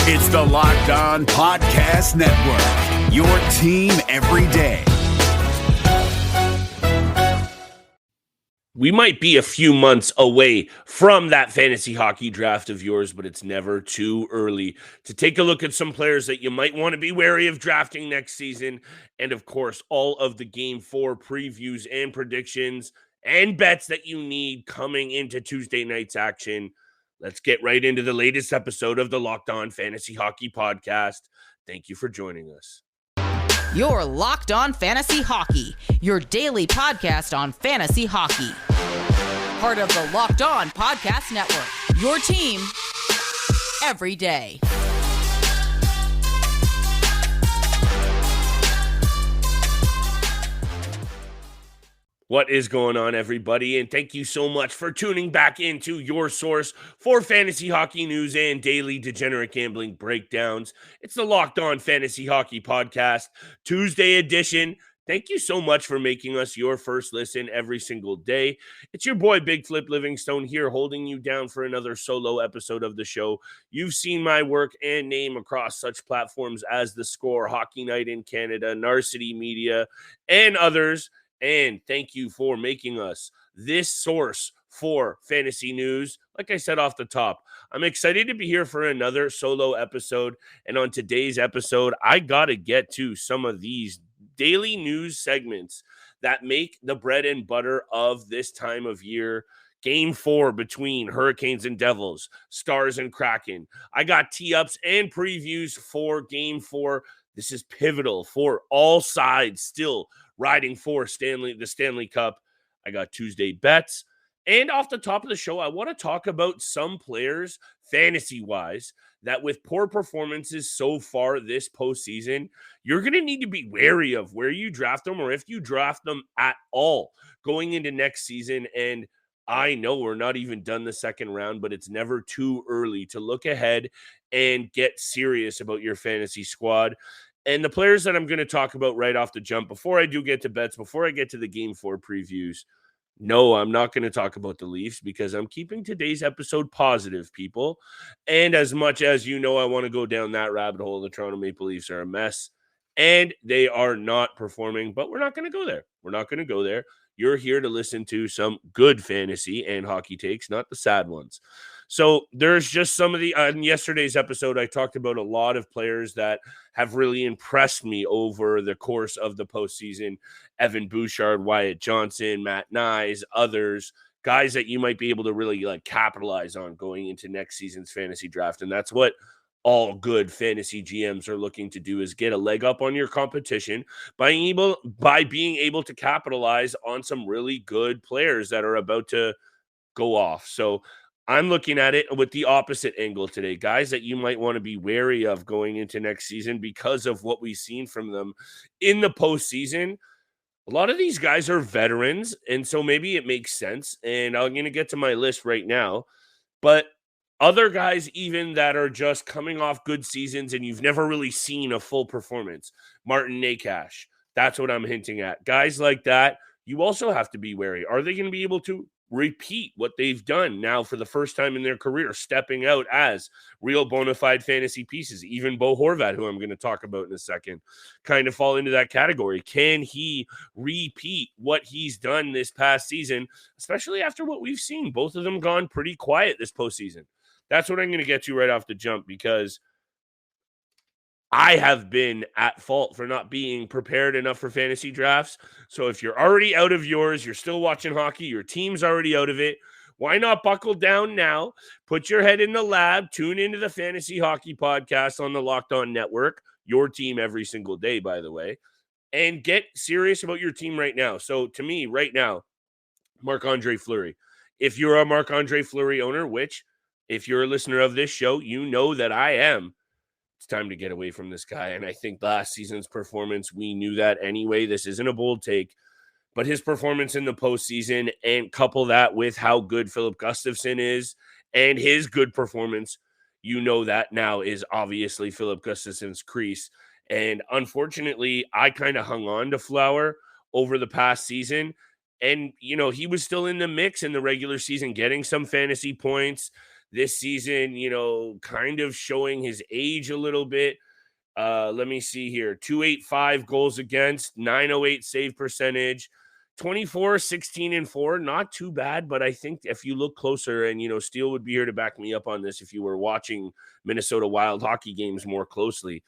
It's the Locked On Podcast Network, your team every day. We might be a few months away from that fantasy hockey draft of yours, but it's never too early to take a look at some players that you might want to be wary of drafting next season. And of course, all of the Game 4 previews and predictions and bets that you need coming into Tuesday night's action. Let's get right into the latest episode of the Locked On Fantasy Hockey Podcast. Thank you for joining us. You're Locked On Fantasy Hockey, your daily podcast on fantasy hockey. Part of the Locked On Podcast Network, your team every day. What is going on, everybody? And thank you so much for tuning back into your source for fantasy hockey news and daily degenerate gambling breakdowns. It's the Locked On Fantasy Hockey Podcast, Tuesday edition. Thank you so much for making us your first listen every single day. It's your boy, Big Flip Livingstone, here holding you down for another solo episode of the show. You've seen my work and name across such platforms as The Score, Hockey Night in Canada, Narcity Media, and others. And thank you for making us this source for fantasy news. Like I said off the top, I'm excited to be here for another solo episode. And on today's episode, I got to get to some of these daily news segments that make the bread and butter of this time of year. Game 4 between Hurricanes and Devils, Stars and Kraken. I got tee-ups and previews for Game 4. This is pivotal for all sides still riding for the Stanley Cup. I got Tuesday bets. And off the top of the show, I want to talk about some players, fantasy-wise, that with poor performances so far this postseason, you're going to need to be wary of where you draft them or if you draft them at all going into next season. And I know we're not even done the second round, but it's never too early to look ahead and get serious about your fantasy squad. And the players that I'm going to talk about right off the jump, before I do get to bets, before I get to the Game 4 previews, no, I'm not going to talk about the Leafs because I'm keeping today's episode positive, people. And as much as you know I want to go down that rabbit hole, the Toronto Maple Leafs are a mess, and they are not performing, but we're not going to go there. We're not going to go there. You're here to listen to some good fantasy and hockey takes, not the sad ones. So there's just some of the, on yesterday's episode, I talked about a lot of players that have really impressed me over the course of the postseason. Evan Bouchard, Wyatt Johnson, Matt Nyes, others, guys that you might be able to really capitalize on going into next season's fantasy draft. And that's what all good fantasy GMs are looking to do, is get a leg up on your competition by being able to capitalize on some really good players that are about to go off. So I'm looking at it with the opposite angle today. Guys that you might want to be wary of going into next season because of what we've seen from them in the postseason. A lot of these guys are veterans, and so maybe it makes sense. And I'm going to get to my list right now. But other guys even that are just coming off good seasons and you've never really seen a full performance. Martin Necas, that's what I'm hinting at. Guys like that, you also have to be wary. Are they going to be able to repeat what they've done now for the first time in their career, stepping out as real bona fide fantasy pieces? Even Bo Horvat, who I'm going to talk about in a second, kind of fall into that category. Can he repeat what he's done this past season, especially after what we've seen? Both of them gone pretty quiet this postseason. That's what I'm going to get to right off the jump, because I have been at fault for not being prepared enough for fantasy drafts. So if you're already out of yours, you're still watching hockey, your team's already out of it, why not buckle down now, put your head in the lab, tune into the Fantasy Hockey Podcast on the Locked On Network, your team every single day, by the way, and get serious about your team right now. So to me, right now, Marc-Andre Fleury. If you're a Marc-Andre Fleury owner, which if you're a listener of this show, you know that I am, it's time to get away from this guy. And I think last season's performance, we knew that anyway. This isn't a bold take, but his performance in the postseason, and couple that with how good Philip Gustafsson is and his good performance, you know that now is obviously Philip Gustafsson's crease. And unfortunately, I kind of hung on to Flower over the past season. And, you know, he was still in the mix in the regular season, getting some fantasy points. this season, kind of showing his age a little bit. Let me see here. 285 goals against, 908 save percentage, 24, 16, and 4. Not too bad, but I think if you look closer, and, Steele would be here to back me up on this if you were watching Minnesota Wild hockey games more closely.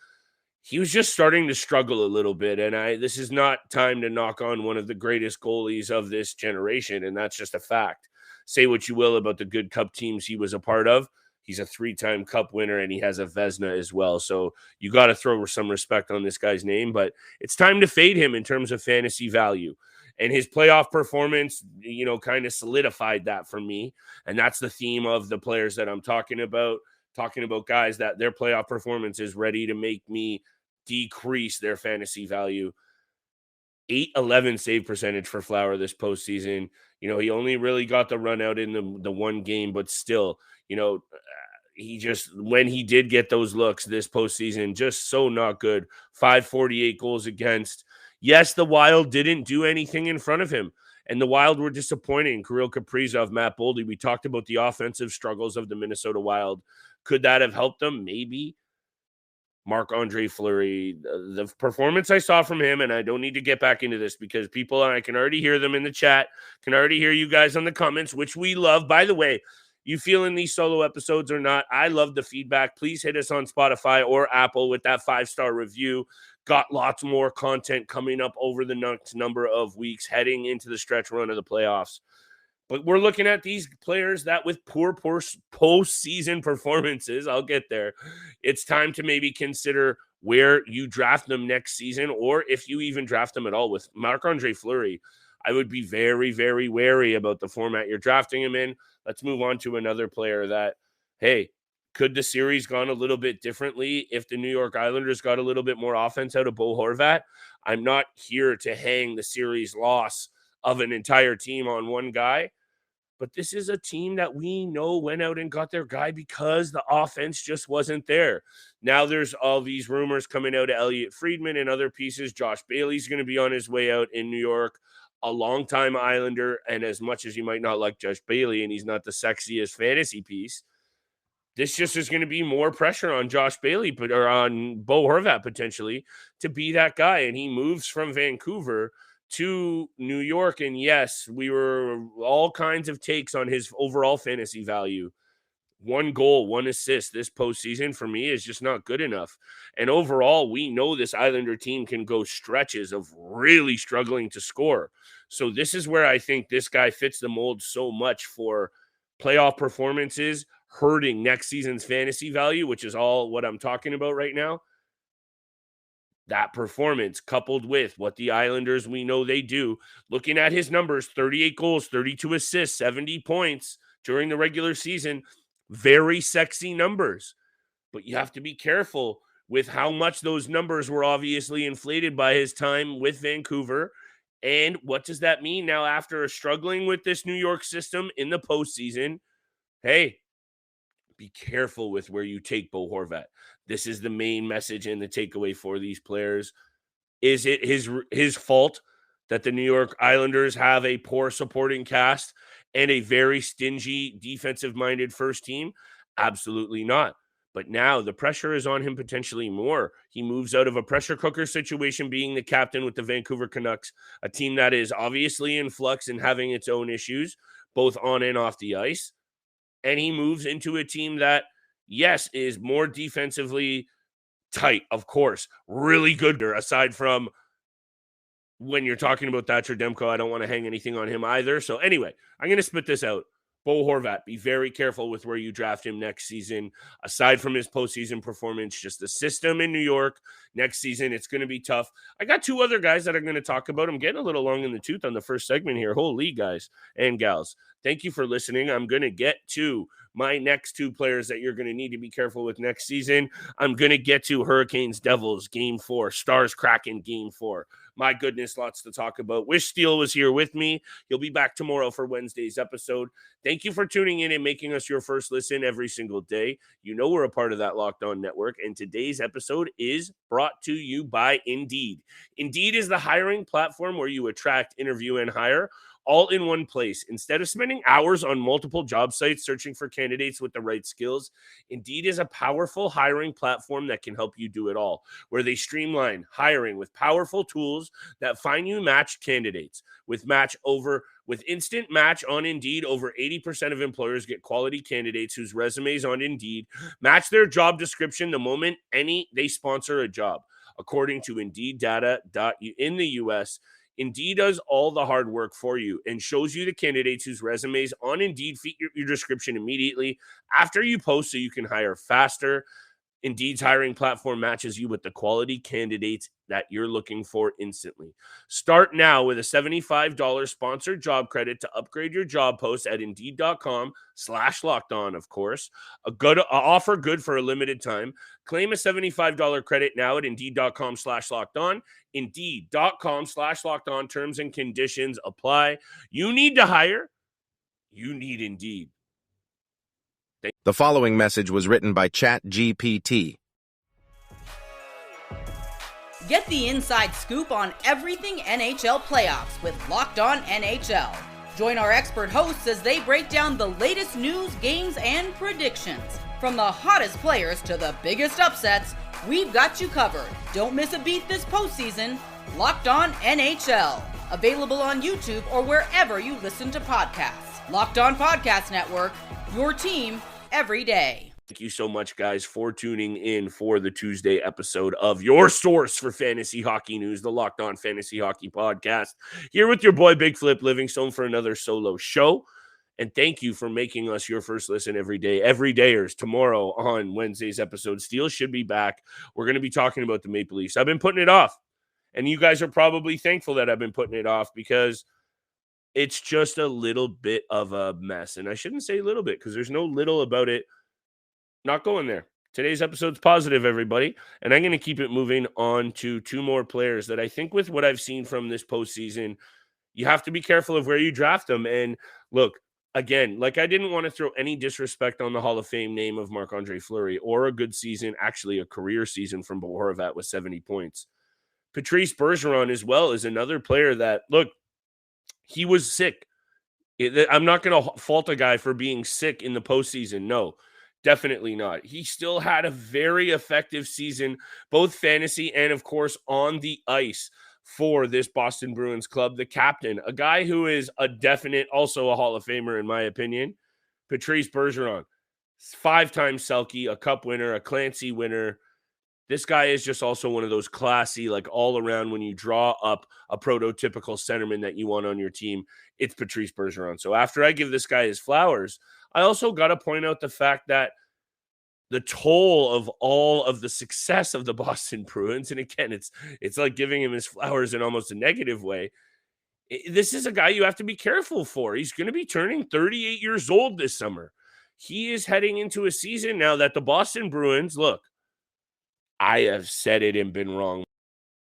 He was just starting to struggle a little bit, and this is not time to knock on one of the greatest goalies of this generation, and that's just a fact. Say what you will about the good Cup teams he was a part of. He's a 3-time Cup winner, and he has a Vezina as well. So you got to throw some respect on this guy's name, but it's time to fade him in terms of fantasy value. And his playoff performance, kind of solidified that for me. And that's the theme of the players that I'm talking about guys that their playoff performance is ready to make me decrease their fantasy value. 811 save percentage for Flower this postseason. He only really got the run out in the one game, but still, he just, when he did get those looks this postseason, just so not good. 548 goals against. Yes, the Wild didn't do anything in front of him, and the Wild were disappointing. Kirill Kaprizov, Matt Boldy, we talked about the offensive struggles of the Minnesota Wild. Could that have helped them? Maybe. Marc-Andre Fleury, the performance I saw from him, and I don't need to get back into this because people, and I can already hear them in the chat, can already hear you guys on the comments, which we love. By the way, you feeling these solo episodes or not, I love the feedback. Please hit us on Spotify or Apple with that 5-star review. Got lots more content coming up over the next number of weeks heading into the stretch run of the playoffs. But we're looking at these players that with poor postseason performances, I'll get there, it's time to maybe consider where you draft them next season, or if you even draft them at all. With Marc-Andre Fleury, I would be very, very wary about the format you're drafting him in. Let's move on to another player that, hey, could the series gone a little bit differently if the New York Islanders got a little bit more offense out of Bo Horvat? I'm not here to hang the series loss of an entire team on one guy, but this is a team that we know went out and got their guy because the offense just wasn't there. Now there's all these rumors coming out of Elliot Friedman and other pieces. Josh Bailey's going to be on his way out in New York, a longtime Islander, and as much as you might not like Josh Bailey and he's not the sexiest fantasy piece, this just is going to be more pressure on Josh Bailey, or on Bo Horvat potentially, to be that guy. And he moves from Vancouver to New York. And yes, we were all kinds of takes on his overall fantasy value. 1 goal, 1 assist this postseason for me is just not good enough. And overall, we know this Islander team can go stretches of really struggling to score. So this is where I think this guy fits the mold so much for playoff performances, hurting next season's fantasy value, which is all what I'm talking about right now. That performance coupled with what the Islanders, we know they do, looking at his numbers, 38 goals, 32 assists, 70 points during the regular season, very sexy numbers. But you have to be careful with how much those numbers were obviously inflated by his time with Vancouver. And what does that mean now after struggling with this New York system in the postseason? Hey, be careful with where you take Bo Horvat. This is the main message and the takeaway for these players. Is it his fault that the New York Islanders have a poor supporting cast and a very stingy defensive-minded first team? Absolutely not. But now the pressure is on him potentially more. He moves out of a pressure cooker situation being the captain with the Vancouver Canucks, a team that is obviously in flux and having its own issues, both on and off the ice. And he moves into a team that, yes, is more defensively tight, of course. Really good, aside from when you're talking about Thatcher Demko. I don't want to hang anything on him either. So anyway, I'm going to spit this out. Bo Horvat, be very careful with where you draft him next season. Aside from his postseason performance, just the system in New York next season, it's going to be tough. I got 2 other guys that I'm going to talk about. I'm getting a little long in the tooth on the first segment here. Holy guys and gals. Thank you for listening. I'm going to get to my next 2 players that you're going to need to be careful with next season. I'm going to get to Hurricanes Devils Game 4, Stars Kraken Game 4. My goodness, lots to talk about. Wish Steele was here with me. He'll be back tomorrow for Wednesday's episode. Thank you for tuning in and making us your first listen every single day. You know we're a part of that Locked On Network, and today's episode is brought to you by Indeed. Indeed is the hiring platform where you attract, interview, and hire all in one place. Instead of spending hours on multiple job sites searching for candidates with the right skills, Indeed is a powerful hiring platform that can help you do it all, where they streamline hiring with powerful tools that find you matched candidates. With Instant Match on Indeed, over 80% of employers get quality candidates whose resumes on Indeed match their job description the moment they sponsor a job. According to Indeed data in the U.S., Indeed does all the hard work for you and shows you the candidates whose resumes on Indeed fit your description immediately after you post so you can hire faster. Indeed's hiring platform matches you with the quality candidates that you're looking for instantly. Start now with a $75 sponsored job credit to upgrade your job post at Indeed.com/lockedon, of course. A offer good for a limited time. Claim a $75 credit now at Indeed.com/lockedon. Indeed.com/lockedon. Terms and conditions apply. You need to hire. You need Indeed. The following message was written by ChatGPT. Get the inside scoop on everything NHL playoffs with Locked On NHL. Join our expert hosts as they break down the latest news, games, and predictions. From the hottest players to the biggest upsets, we've got you covered. Don't miss a beat this postseason. Locked On NHL. Available on YouTube or wherever you listen to podcasts. Locked On Podcast Network. Your team every day. Thank you so much, guys, for tuning in for the Tuesday episode of your source for fantasy hockey news, the Locked On Fantasy Hockey Podcast. Here with your boy, Big Flip Livingstone, for another solo show. And thank you for making us your first listen every day. Everydayers, tomorrow on Wednesday's episode, Steel should be back. We're going to be talking about the Maple Leafs. I've been putting it off. And you guys are probably thankful that I've been putting it off because it's just a little bit of a mess. And I shouldn't say little bit because there's no little about it. Not going there. Today's episode's positive, everybody. And I'm going to keep it moving on to two more players that I think with what I've seen from this postseason, you have to be careful of where you draft them. And look, again, like I didn't want to throw any disrespect on the Hall of Fame name of Marc-Andre Fleury or a good season, actually a career season from Bo Horvat with 70 points. Patrice Bergeron as well is another player that, look, he was sick. I'm not going to fault a guy for being sick in the postseason. No, definitely not. He still had a very effective season, both fantasy and, of course, on the ice for this Boston Bruins club. The captain, a guy who is a definite, also a Hall of Famer, in my opinion, Patrice Bergeron. 5-time Selke, a Cup winner, a Clancy winner. This guy is just also one of those classy, like all around when you draw up a prototypical centerman that you want on your team, it's Patrice Bergeron. So after I give this guy his flowers, I also got to point out the fact that the toll of all of the success of the Boston Bruins, and again, it's like giving him his flowers in almost a negative way. This is a guy you have to be careful for. He's going to be turning 38 years old this summer. He is heading into a season now that the Boston Bruins, look, I have said it and been wrong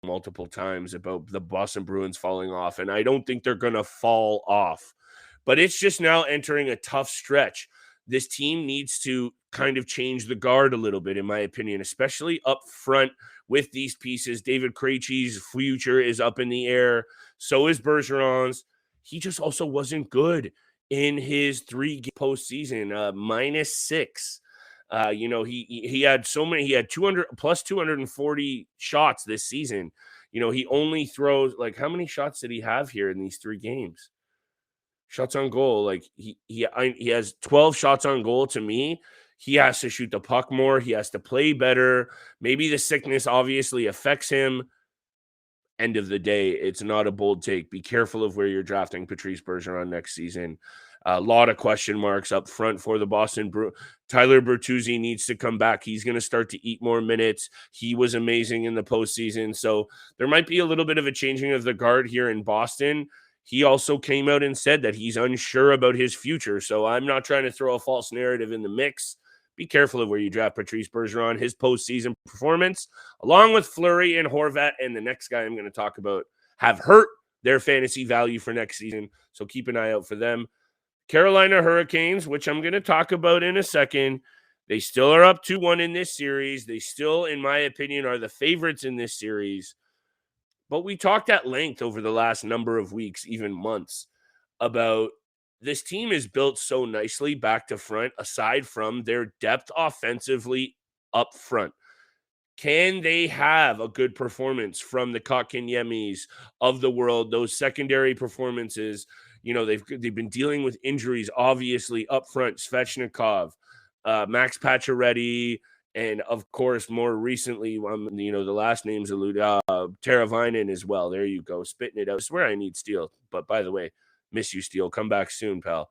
multiple times about the Boston Bruins falling off, and I don't think they're going to fall off. But it's just now entering a tough stretch. This team needs to kind of change the guard a little bit, in my opinion, especially up front with these pieces. David Krejci's future is up in the air. So is Bergeron's. He just also wasn't good in his 3-game postseason, -6. He had so many, he had 240 shots this season. He only throws, like, how many shots did he have here in these 3 games? Shots on goal. Like he has 12 shots on goal. To me, he has to shoot the puck more. He has to play better. Maybe the sickness obviously affects him. End of the day, it's not a bold take. Be careful of where you're drafting Patrice Bergeron next season. A lot of question marks up front for the Boston Bruins. Tyler Bertuzzi needs to come back. He's going to start to eat more minutes. He was amazing in the postseason. So there might be a little bit of a changing of the guard here in Boston. He also came out and said that he's unsure about his future. So I'm not trying to throw a false narrative in the mix. Be careful of where you draft Patrice Bergeron. His postseason performance, along with Fleury and Horvat and the next guy I'm going to talk about, have hurt their fantasy value for next season. So keep an eye out for them. Carolina Hurricanes, which I'm going to talk about in a second, they still are up 2-1 in this series. They still, in my opinion, are the favorites in this series. But we talked at length over the last number of weeks, even months, about this team is built so nicely back to front, aside from their depth offensively up front. Can they have a good performance from the Kotkaniemis of the world? Those secondary performances, they've been dealing with injuries, obviously up front. Svechnikov, Max Pacioretty, and of course, more recently, the last names allude, Teravainen as well. There you go, spitting it out. I swear I need Steele, but by the way, miss you, Steele. Come back soon, pal.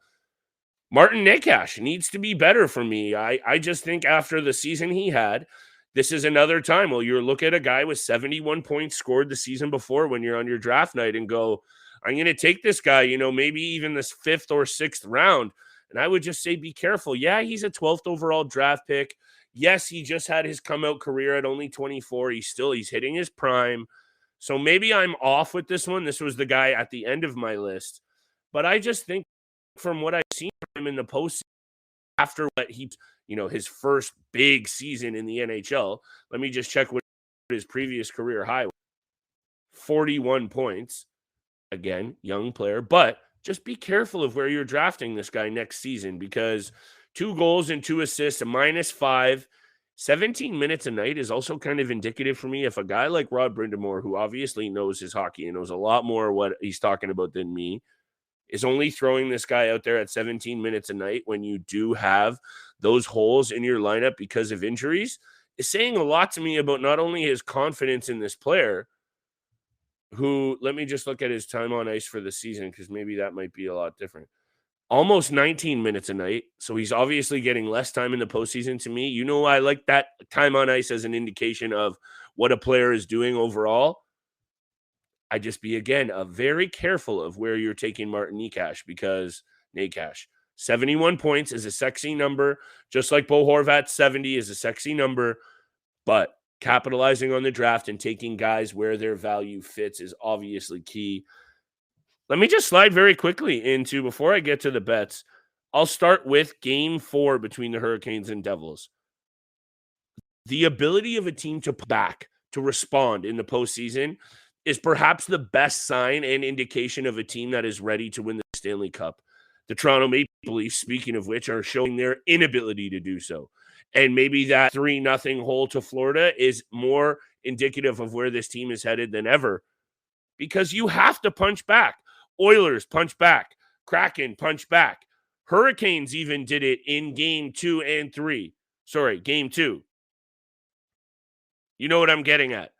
Martin Necas needs to be better for me. I just think after the season he had, this is another time. Well, you look at a guy with 71 points scored the season before when you're on your draft night and go, I'm going to take this guy, maybe even this 5th or 6th round. And I would just say, be careful. Yeah, he's a 12th overall draft pick. Yes, he just had his come out career at only 24. He's hitting his prime. So maybe I'm off with this one. This was the guy at the end of my list. But I just think from what I've seen from him in the postseason, after what his first big season in the NHL, let me just check what his previous career high was. 41 points. Again, young player, but just be careful of where you're drafting this guy next season, because 2 goals and 2 assists, a -5, 17 minutes a night is also kind of indicative for me. If a guy like Rod Brind'Amour, who obviously knows his hockey and knows a lot more what he's talking about than me, is only throwing this guy out there at 17 minutes a night when you do have those holes in your lineup because of injuries, is saying a lot to me about not only his confidence in this player, who, let me just look at his time on ice for the season, because maybe that might be a lot different. Almost 19 minutes a night. So he's obviously getting less time in the postseason to me. I like that time on ice as an indication of what a player is doing overall. I just be, again, very careful of where you're taking Martin Necas, because 71 points is a sexy number, just like Bo Horvat 70 is a sexy number, but capitalizing on the draft and taking guys where their value fits is obviously key. Let me just slide very quickly into, before I get to the bets, I'll start with Game 4 between the Hurricanes and Devils. The ability of a team to back, to respond in the postseason, is perhaps the best sign and indication of a team that is ready to win the Stanley Cup. The Toronto Maple Leafs, speaking of which, are showing their inability to do so. And maybe that 3-0 hole to Florida is more indicative of where this team is headed than ever, because you have to punch back. Oilers punch back. Kraken punch back. Hurricanes even did it in Game 2 and 3. Sorry, Game 2. You know what I'm getting at.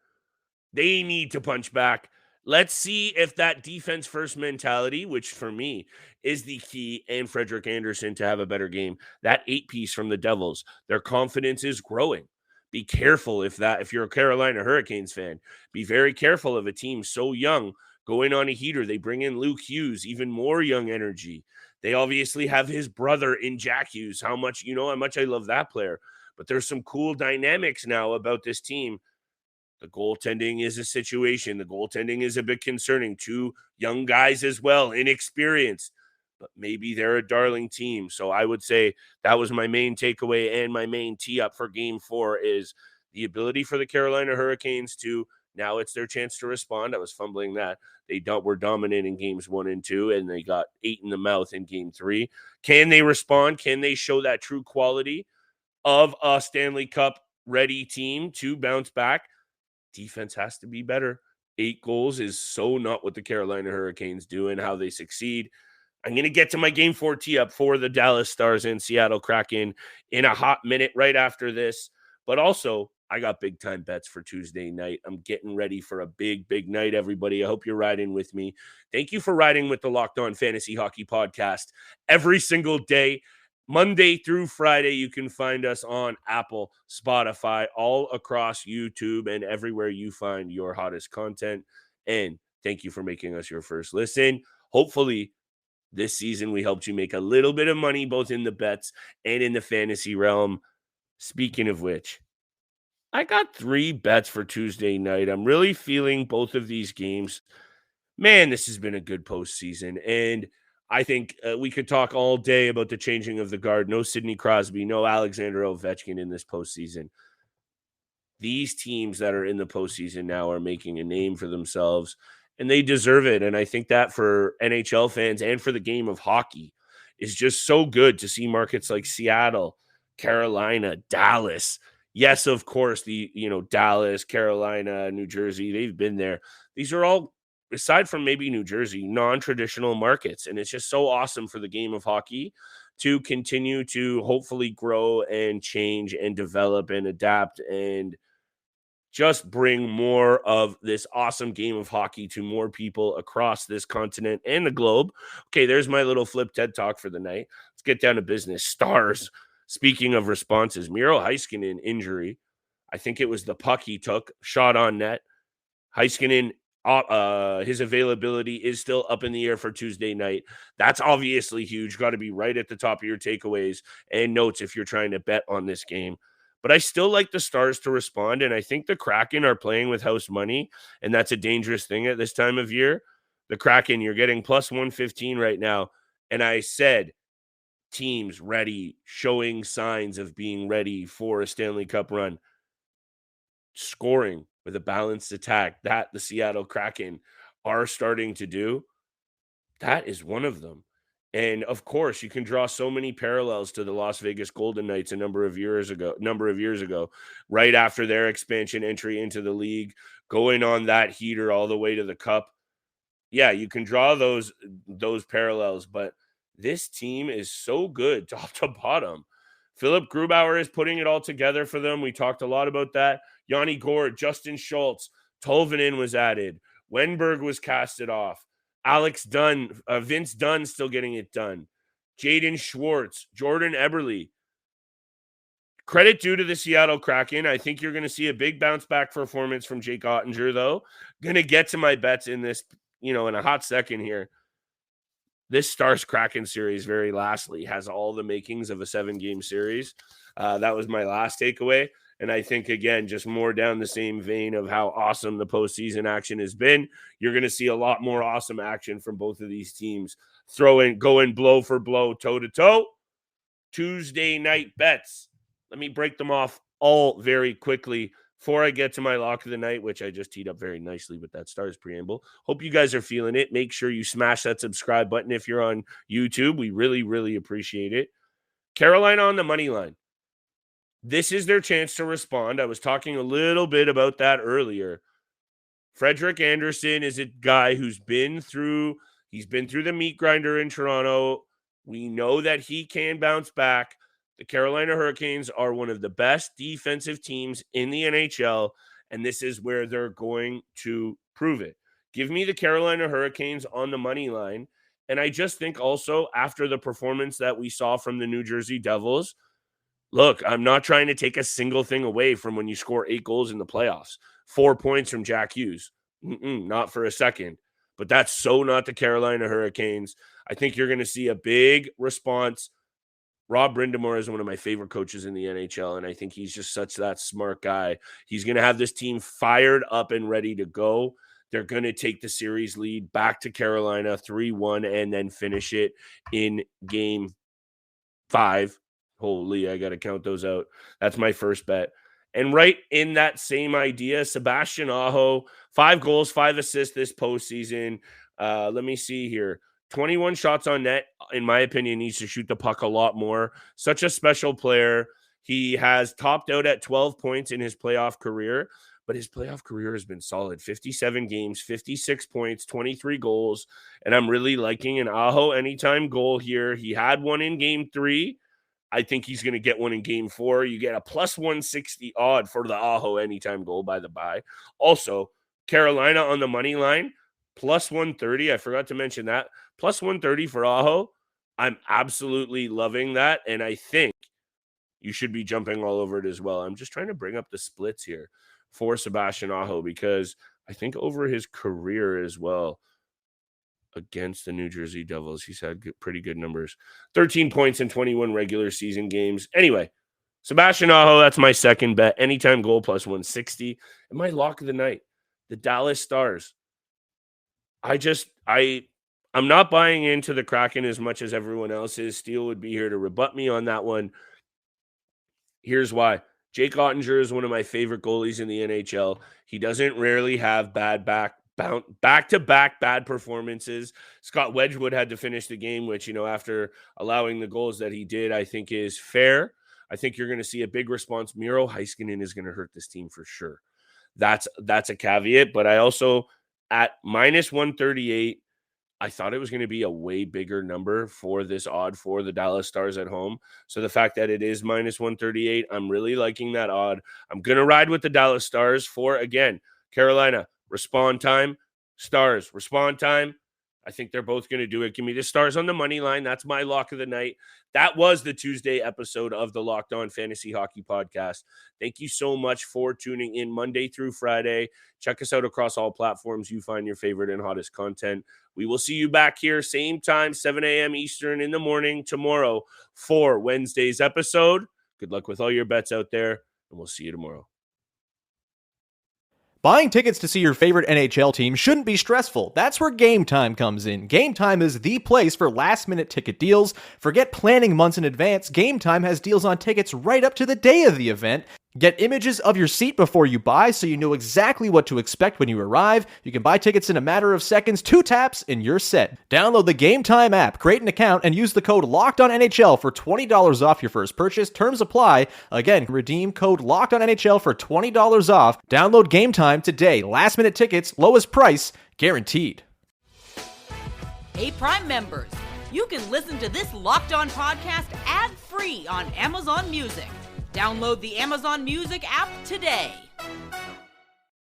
They need to punch back. Let's see if that defense-first mentality, which for me is the key, and Frederik Andersen to have a better game, that 8-piece from the Devils, their confidence is growing. Be careful if you're a Carolina Hurricanes fan, be very careful of a team so young going on a heater. They bring in Luke Hughes, even more young energy. They obviously have his brother in Jack Hughes, how much I love that player. But there's some cool dynamics now about this team. The goaltending is a situation. The goaltending is a bit concerning. 2 young guys as well, inexperienced, but maybe they're a darling team. So I would say that was my main takeaway, and my main tee up for Game 4 is the ability for the Carolina Hurricanes to, now it's their chance to respond. I was fumbling that. They were dominant in Games 1 and 2, and they got 8 in the mouth in Game 3. Can they respond? Can they show that true quality of a Stanley Cup ready team to bounce back? Defense has to be better. 8 goals is so not what the Carolina Hurricanes do and how they succeed. I'm going to get to my Game 4 tee-up for the Dallas Stars and Seattle Kraken in a hot minute right after this. But also, I got big-time bets for Tuesday night. I'm getting ready for a big, big night, everybody. I hope you're riding with me. Thank you for riding with the Locked On Fantasy Hockey Podcast every single day. Monday through Friday, you can find us on Apple, Spotify, all across YouTube, and everywhere you find your hottest content. And thank you for making us your first listen. Hopefully, this season we helped you make a little bit of money, both in the bets and in the fantasy realm. Speaking of which, I got 3 bets for Tuesday night. I'm really feeling both of these games. Man, this has been a good postseason, and I think we could talk all day about the changing of the guard. No Sidney Crosby, no Alexander Ovechkin in this postseason. These teams that are in the postseason now are making a name for themselves, and they deserve it. And I think that for NHL fans and for the game of hockey is just so good to see markets like Seattle, Carolina, Dallas. Yes, of course, Dallas, Carolina, New Jersey, they've been there. These are all, aside from maybe New Jersey, non-traditional markets. And it's just so awesome for the game of hockey to continue to hopefully grow and change and develop and adapt and just bring more of this awesome game of hockey to more people across this continent and the globe. Okay, there's my little flip TED talk for the night. Let's get down to business. Stars. Speaking of responses, Miro Heiskanen injury. I think it was the puck he took, shot on net. Heiskanen, his availability is still up in the air for Tuesday night. That's obviously huge. Got to be right at the top of your takeaways and notes if you're trying to bet on this game. But I still like the Stars to respond, and I think the Kraken are playing with house money, and that's a dangerous thing at this time of year. The Kraken, you're getting plus 115 right now, and I said teams ready, showing signs of being ready for a Stanley Cup run, scoring with a balanced attack that the Seattle Kraken are starting to do. That is one of them. And of course, you can draw so many parallels to the Las Vegas Golden Knights a number of years ago, right after their expansion entry into the league, going on that heater all the way to the cup. Yeah, you can draw those parallels, but this team is so good top to bottom. Philip Grubauer is putting it all together for them. We talked a lot about that. Yanni Gourde, Justin Schultz, Tolvanen was added. Wenberg was casted off. Alex Dunn, Vince Dunn still getting it done. Jaden Schwartz, Jordan Eberle. Credit due to the Seattle Kraken. I think you're going to see a big bounce back performance from Jake Ottinger, though. Going to get to my bets in this, in a hot second here. This Stars Kraken series, very lastly, has all the makings of a 7-game series. That was my last takeaway. And I think, again, just more down the same vein of how awesome the postseason action has been. You're going to see a lot more awesome action from both of these teams. Going blow for blow, toe-to-toe. Tuesday night bets. Let me break them off all very quickly before I get to my lock of the night, which I just teed up very nicely with that Stars preamble. Hope you guys are feeling it. Make sure you smash that subscribe button if you're on YouTube. We really, really appreciate it. Carolina on the money line. This is their chance to respond. I was talking a little bit about that earlier. Frederik Andersen is a guy who's been through the meat grinder in Toronto. We know that he can bounce back. The Carolina Hurricanes are one of the best defensive teams in the NHL, and this is where they're going to prove it. Give me the Carolina Hurricanes on the money line, and I just think also after the performance that we saw from the New Jersey Devils, look, I'm not trying to take a single thing away from when you score 8 goals in the playoffs. 4 points from Jack Hughes. Not for a second. But that's so not the Carolina Hurricanes. I think you're going to see a big response. Rob Brindamore is one of my favorite coaches in the NHL, and I think he's just such that smart guy. He's going to have this team fired up and ready to go. They're going to take the series lead back to Carolina 3-1 and then finish it in game 5. Holy, I got to count those out. That's my first bet. And right in that same idea, Sebastian Aho, 5 goals, 5 assists this postseason. Let me see here. 21 shots on net, in my opinion, needs to shoot the puck a lot more. Such a special player. He has topped out at 12 points in his playoff career, but his playoff career has been solid. 57 games, 56 points, 23 goals, and I'm really liking an Aho anytime goal here. He had one in game 3. I think he's going to get one in game 4. You get a plus 160 odd for the Aho anytime goal by the by. Also, Carolina on the money line, plus 130. I forgot to mention that. Plus 130 for Aho. I'm absolutely loving that, and I think you should be jumping all over it as well. I'm just trying to bring up the splits here for Sebastian Aho because I think over his career as well against the New Jersey Devils, he's had pretty good numbers. 13 points in 21 regular season games. Anyway, Sebastian Aho, that's my second bet. Anytime goal plus 160. And my lock of the night, the Dallas Stars. I'm not buying into the Kraken as much as everyone else is. Steele would be here to rebut me on that one. Here's why. Jake Ottinger is one of my favorite goalies in the NHL. He doesn't rarely have bad back-to-back bad performances. Scott Wedgwood had to finish the game, which, after allowing the goals that he did, I think is fair. I think you're going to see a big response. Miro Heiskanen is going to hurt this team for sure. That's a caveat, but I also, at minus 138, I thought it was going to be a way bigger number for this odd for the Dallas Stars at home. So the fact that it is minus 138, I'm really liking that odd. I'm going to ride with the Dallas Stars for, again, Carolina, respond time, Stars, respond time. I think they're both going to do it. Give me the Stars on the money line. That's my lock of the night. That was the Tuesday episode of the Locked On Fantasy Hockey Podcast. Thank you so much for tuning in Monday through Friday. Check us out across all platforms you find your favorite and hottest content. We will see you back here, same time, 7 a.m. Eastern in the morning tomorrow for Wednesday's episode. Good luck with all your bets out there, and we'll see you tomorrow. Buying tickets to see your favorite NHL team shouldn't be stressful. That's where Game Time comes in. Game Time is the place for last-minute ticket deals. Forget planning months in advance. Game Time has deals on tickets right up to the day of the event. Get images of your seat before you buy so you know exactly what to expect when you arrive. You can buy tickets in a matter of seconds, 2 taps, and you're set. Download the Game Time app, create an account, and use the code LOCKEDONNHL for $20 off your first purchase. Terms apply. Again, redeem code LOCKEDONNHL for $20 off. Download Game Time today. Last minute tickets, lowest price, guaranteed. Hey, Prime members, you can listen to this Locked On podcast ad-free on Amazon Music. Download the Amazon Music app today.